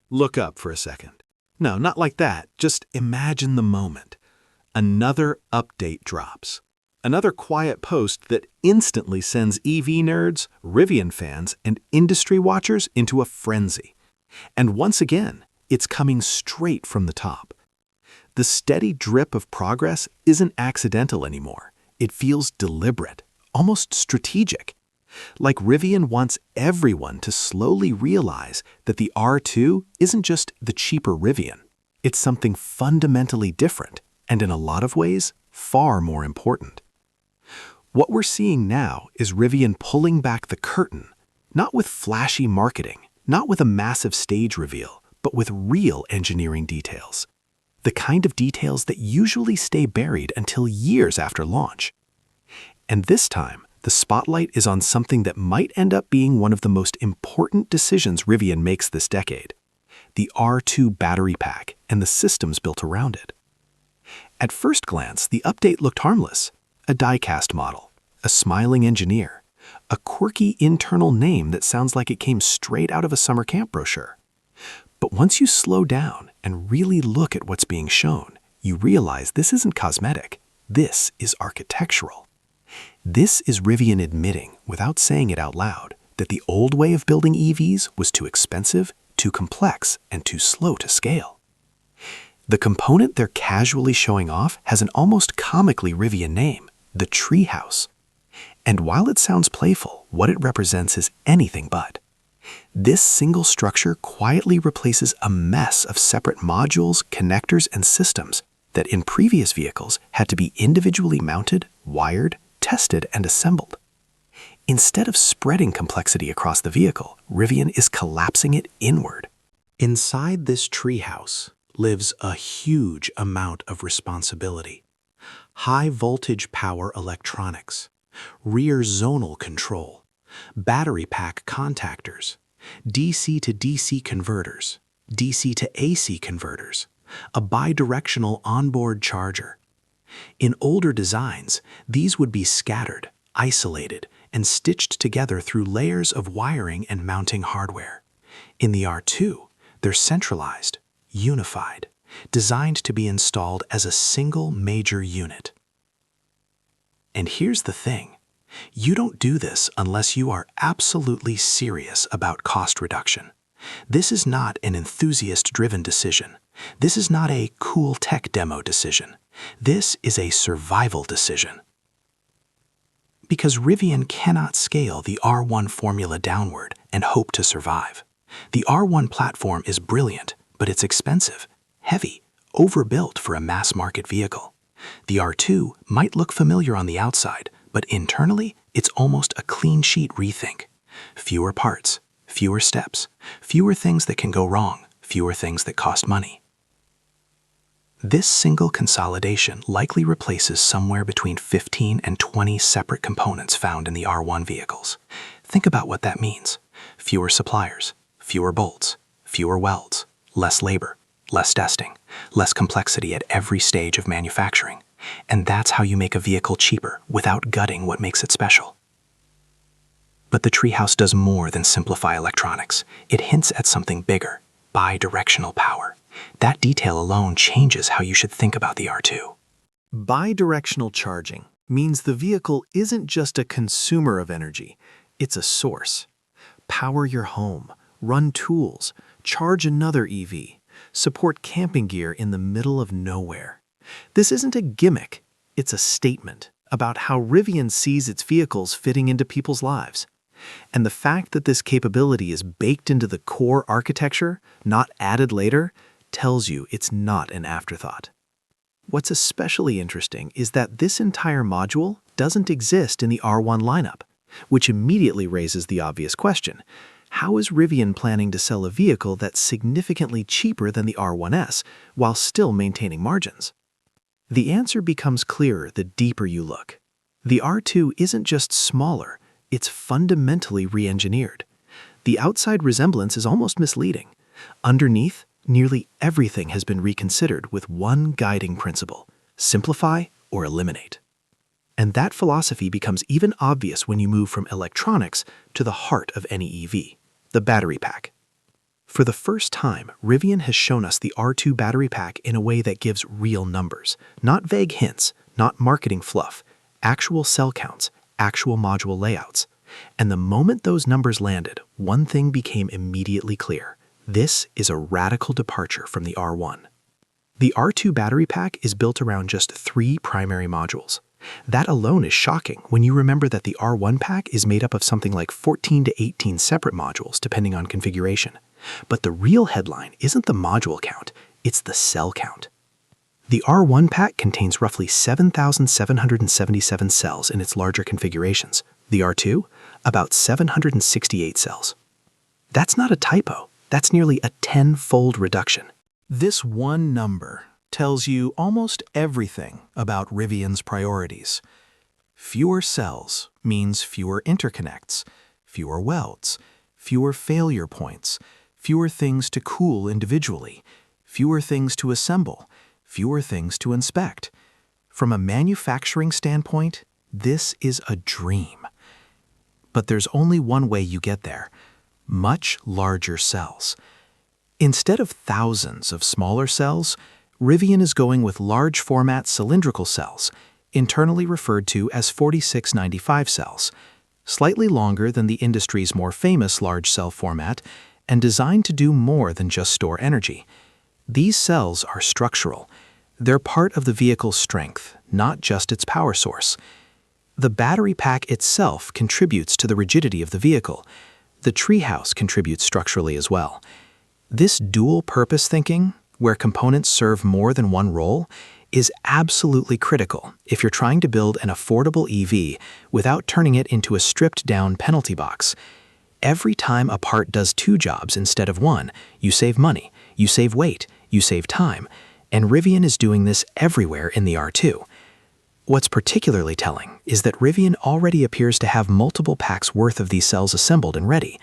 Look up for a second. No, not like that. Just imagine the moment. Another update drops. Another quiet post that instantly sends EV nerds, Rivian fans, and industry watchers into a frenzy. And once again, it's coming straight from the top. The steady drip of progress isn't accidental anymore. It feels deliberate, almost strategic. Like Rivian wants everyone to slowly realize that the R2 isn't just the cheaper Rivian. It's something fundamentally different, and in a lot of ways, far more important. What we're seeing now is Rivian pulling back the curtain, not with flashy marketing, not with a massive stage reveal, but with real engineering details. The kind of details that usually stay buried until years after launch. And this time, the spotlight is on something that might end up being one of the most important decisions Rivian makes this decade: the R2 battery pack and the systems built around it. At first glance, the update looked harmless: a die-cast model, a smiling engineer, a quirky internal name that sounds like it came straight out of a summer camp brochure. But once you slow down and really look at what's being shown, you realize this isn't cosmetic. This is architectural. This is Rivian admitting, without saying it out loud, that the old way of building EVs was too expensive, too complex, and too slow to scale. The component they're casually showing off has an almost comically Rivian name: the treehouse. And while it sounds playful, what it represents is anything but. This single structure quietly replaces a mess of separate modules, connectors, and systems that in previous vehicles had to be individually mounted, wired, tested, and assembled. Instead of spreading complexity across the vehicle, Rivian is collapsing it inward. Inside this treehouse lives a huge amount of responsibility. High-voltage power electronics, rear zonal control, battery pack contactors, DC to DC converters, DC to AC converters, a bidirectional onboard charger. In older designs, these would be scattered, isolated, and stitched together through layers of wiring and mounting hardware. In the R2, they're centralized, unified, designed to be installed as a single major unit. And here's the thing: you don't do this unless you are absolutely serious about cost reduction. This is not an enthusiast-driven decision. This is not a cool tech demo decision. This is a survival decision. Because Rivian cannot scale the R1 formula downward and hope to survive. The R1 platform is brilliant, but it's expensive, heavy, overbuilt for a mass-market vehicle. The R2 might look familiar on the outside, but internally, it's almost a clean sheet rethink. Fewer parts, fewer steps, fewer things that can go wrong, fewer things that cost money. This single consolidation likely replaces somewhere between 15 and 20 separate components found in the R1 vehicles. Think about what that means: fewer suppliers, fewer bolts, fewer welds, less labor, less testing, less complexity at every stage of manufacturing. And that's how you make a vehicle cheaper without gutting what makes it special. But the treehouse does more than simplify electronics. It hints at something bigger: bidirectional power. That detail alone changes how you should think about the R2. Bidirectional charging means the vehicle isn't just a consumer of energy, it's a source. Power your home, run tools, charge another EV, support camping gear in the middle of nowhere. This isn't a gimmick, it's a statement about how Rivian sees its vehicles fitting into people's lives. And the fact that this capability is baked into the core architecture, not added later, tells you it's not an afterthought. What's especially interesting is that this entire module doesn't exist in the R1 lineup, which immediately raises the obvious question: how is Rivian planning to sell a vehicle that's significantly cheaper than the R1S while still maintaining margins? The answer becomes clearer the deeper you look. The R2 isn't just smaller, it's fundamentally re-engineered. The outside resemblance is almost misleading. Underneath, nearly everything has been reconsidered with one guiding principle: simplify or eliminate. And that philosophy becomes even obvious when you move from electronics to the heart of any EV, the battery pack. For the first time, Rivian has shown us the R2 battery pack in a way that gives real numbers, not vague hints, not marketing fluff, actual cell counts, actual module layouts. And the moment those numbers landed, one thing became immediately clear. This is a radical departure from the R1. The R2 battery pack is built around just 3 primary modules. That alone is shocking when you remember that the R1 pack is made up of something like 14 to 18 separate modules depending on configuration. But the real headline isn't the module count, it's the cell count. The R1 pack contains roughly 7,777 cells in its larger configurations. The R2, about 768 cells. That's not a typo, that's nearly a 10-fold reduction. This one number tells you almost everything about Rivian's priorities. Fewer cells means fewer interconnects, fewer welds, fewer failure points, fewer things to cool individually, fewer things to assemble, fewer things to inspect. From a manufacturing standpoint, this is a dream. But there's only one way you get there: much larger cells. Instead of thousands of smaller cells, Rivian is going with large format cylindrical cells, internally referred to as 4695 cells, slightly longer than the industry's more famous large cell format, and designed to do more than just store energy. These cells are structural. They're part of the vehicle's strength, not just its power source. The battery pack itself contributes to the rigidity of the vehicle. The treehouse contributes structurally as well. This dual-purpose thinking, where components serve more than one role, is absolutely critical if you're trying to build an affordable EV without turning it into a stripped-down penalty box. Every time a part does 2 jobs instead of 1, you save money, you save weight, you save time, and Rivian is doing this everywhere in the R2. What's particularly telling is that Rivian already appears to have multiple packs worth of these cells assembled and ready.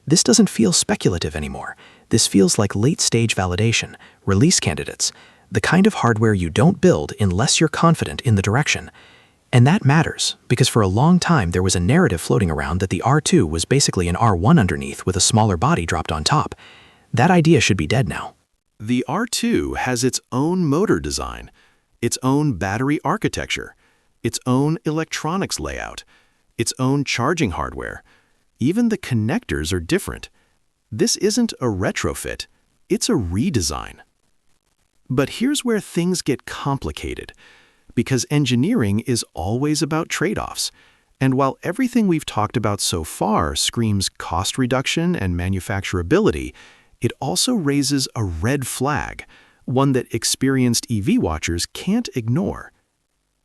This doesn't feel speculative anymore. This feels like late-stage validation, release candidates, the kind of hardware you don't build unless you're confident in the direction. And that matters, because for a long time there was a narrative floating around that the R2 was basically an R1 underneath with a smaller body dropped on top. That idea should be dead now. The R2 has its own motor design, its own battery architecture, its own electronics layout, its own charging hardware. Even the connectors are different. This isn't a retrofit, it's a redesign. But here's where things get complicated, because engineering is always about trade-offs. And while everything we've talked about so far screams cost reduction and manufacturability, it also raises a red flag, one that experienced EV watchers can't ignore: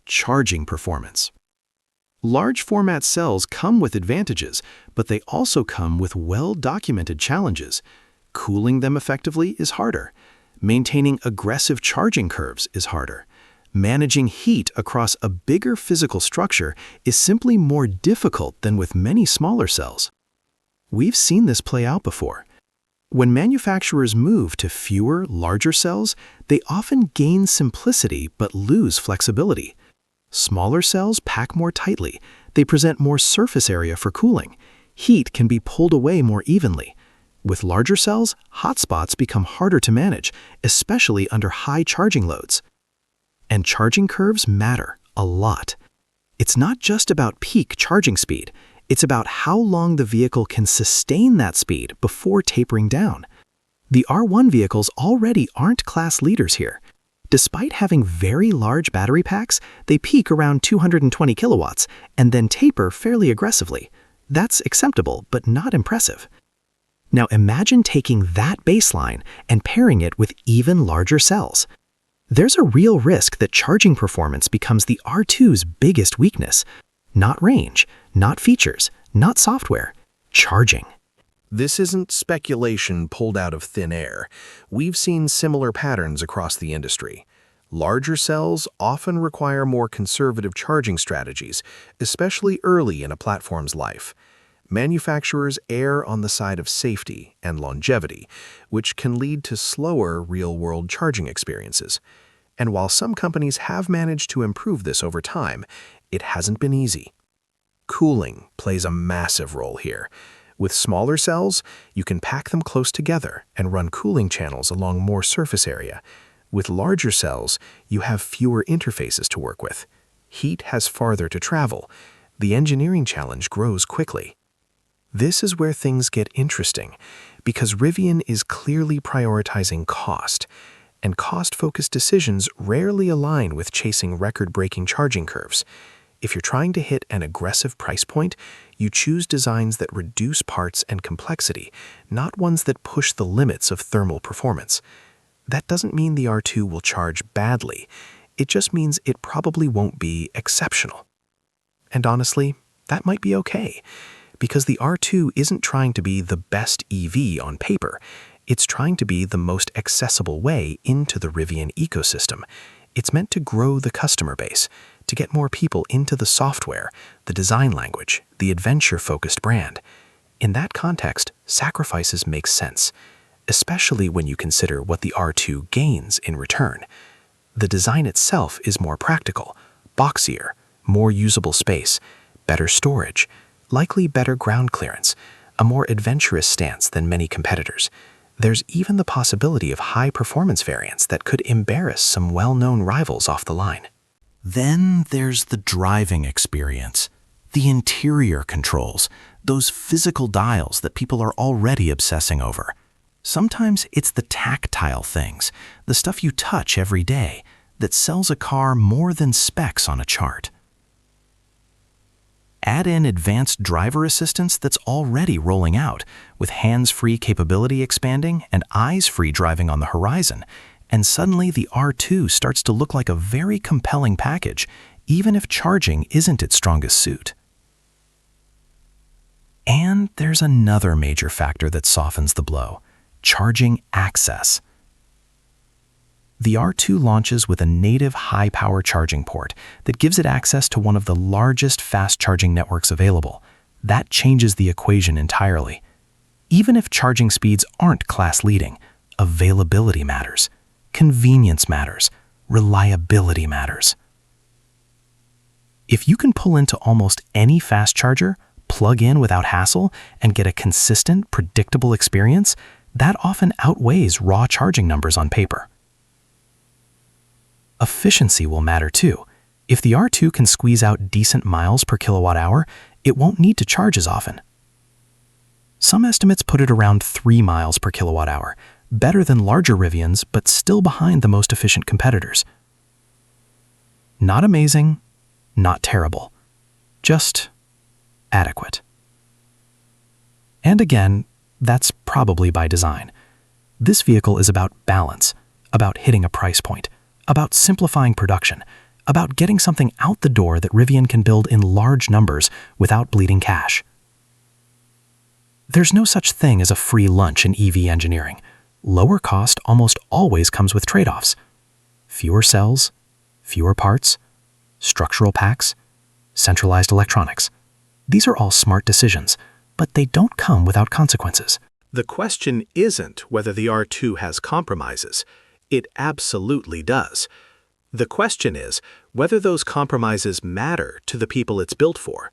charging performance. Large format cells come with advantages, but they also come with well-documented challenges. Cooling them effectively is harder. Maintaining aggressive charging curves is harder. Managing heat across a bigger physical structure is simply more difficult than with many smaller cells. We've seen this play out before. When manufacturers move to fewer, larger cells, they often gain simplicity but lose flexibility. Smaller cells pack more tightly. They present more surface area for cooling. Heat can be pulled away more evenly. With larger cells, hotspots become harder to manage, especially under high charging loads. And charging curves matter a lot. It's not just about peak charging speed. It's about how long the vehicle can sustain that speed before tapering down. The R1 vehicles already aren't class leaders here. Despite having very large battery packs, they peak around 220 kilowatts and then taper fairly aggressively. That's acceptable, but not impressive. Now imagine taking that baseline and pairing it with even larger cells. There's a real risk that charging performance becomes the R2's biggest weakness. Not range, not features, not software, charging. This isn't speculation pulled out of thin air. We've seen similar patterns across the industry. Larger cells often require more conservative charging strategies, especially early in a platform's life. Manufacturers err on the side of safety and longevity, which can lead to slower real-world charging experiences. And while some companies have managed to improve this over time, it hasn't been easy. Cooling plays a massive role here. With smaller cells, you can pack them close together and run cooling channels along more surface area. With larger cells, you have fewer interfaces to work with. Heat has farther to travel. The engineering challenge grows quickly. This is where things get interesting, because Rivian is clearly prioritizing cost, and cost-focused decisions rarely align with chasing record-breaking charging curves. If you're trying to hit an aggressive price point, you choose designs that reduce parts and complexity, not ones that push the limits of thermal performance. That doesn't mean the R2 will charge badly. It just means it probably won't be exceptional. And honestly, that might be okay, because the R2 isn't trying to be the best EV on paper. It's trying to be the most accessible way into the Rivian ecosystem. It's meant to grow the customer base, to get more people into the software, the design language, the adventure-focused brand. In that context, sacrifices make sense, especially when you consider what the R2 gains in return. The design itself is more practical, boxier, more usable space, better storage, likely better ground clearance, a more adventurous stance than many competitors. There's even the possibility of high-performance variants that could embarrass some well-known rivals off the line. Then there's the driving experience, the interior controls, those physical dials that people are already obsessing over. Sometimes it's the tactile things, the stuff you touch every day, that sells a car more than specs on a chart. Add in advanced driver assistance that's already rolling out, with hands-free capability expanding and eyes-free driving on the horizon, and suddenly the R2 starts to look like a very compelling package, even if charging isn't its strongest suit. And there's another major factor that softens the blow: charging access. The R2 launches with a native high-power charging port that gives it access to one of the largest fast-charging networks available. That changes the equation entirely. Even if charging speeds aren't class-leading, availability matters, convenience matters, reliability matters. If you can pull into almost any fast charger, plug in without hassle, and get a consistent, predictable experience, that often outweighs raw charging numbers on paper. Efficiency will matter too. If the R2 can squeeze out decent miles per kilowatt hour, it won't need to charge as often. Some estimates put it around 3 miles per kilowatt hour, better than larger Rivians, but still behind the most efficient competitors. Not amazing, not terrible, just adequate. And again, that's probably by design. This vehicle is about balance, about hitting a price point, about simplifying production, about getting something out the door that Rivian can build in large numbers without bleeding cash. There's no such thing as a free lunch in EV engineering. Lower cost almost always comes with trade-offs. Fewer cells, fewer parts, structural packs, centralized electronics. These are all smart decisions, but they don't come without consequences. The question isn't whether the R2 has compromises. It absolutely does. The question is whether those compromises matter to the people it's built for.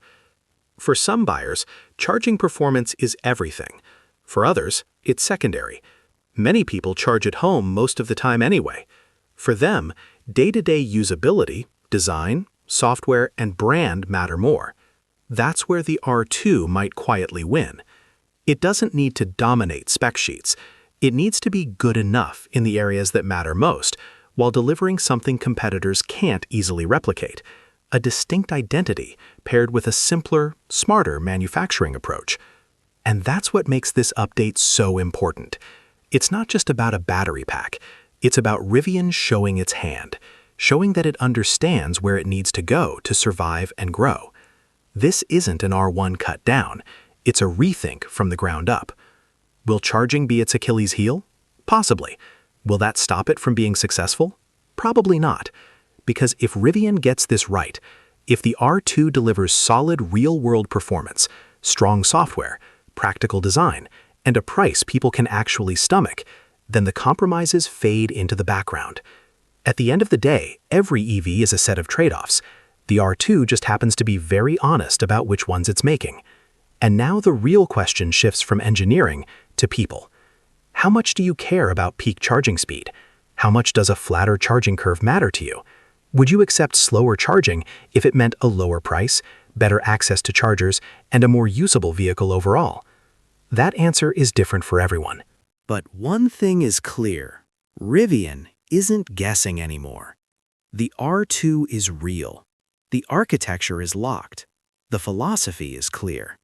For some buyers, charging performance is everything. For others, it's secondary. Many people charge at home most of the time anyway. For them, day-to-day usability, design, software, and brand matter more. That's where the R2 might quietly win. It doesn't need to dominate spec sheets. It needs to be good enough in the areas that matter most, while delivering something competitors can't easily replicate: a distinct identity paired with a simpler, smarter manufacturing approach. And that's what makes this update so important. It's not just about a battery pack. It's about Rivian showing its hand, showing that it understands where it needs to go to survive and grow. This isn't an R1 cut down. It's a rethink from the ground up. Will charging be its Achilles heel? Possibly. Will that stop it from being successful? Probably not. Because if Rivian gets this right, if the R2 delivers solid real-world performance, strong software, practical design, and a price people can actually stomach, then the compromises fade into the background. At the end of the day, every EV is a set of trade-offs. The R2 just happens to be very honest about which ones it's making. And now the real question shifts from engineering to people. How much do you care about peak charging speed? How much does a flatter charging curve matter to you? Would you accept slower charging if it meant a lower price, better access to chargers, and a more usable vehicle overall? That answer is different for everyone. But one thing is clear. Rivian isn't guessing anymore. The R2 is real. The architecture is locked. The philosophy is clear.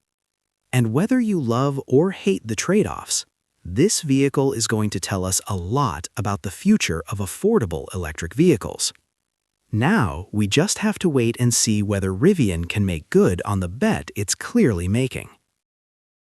And whether you love or hate the trade-offs, this vehicle is going to tell us a lot about the future of affordable electric vehicles. Now, we just have to wait and see whether Rivian can make good on the bet it's clearly making.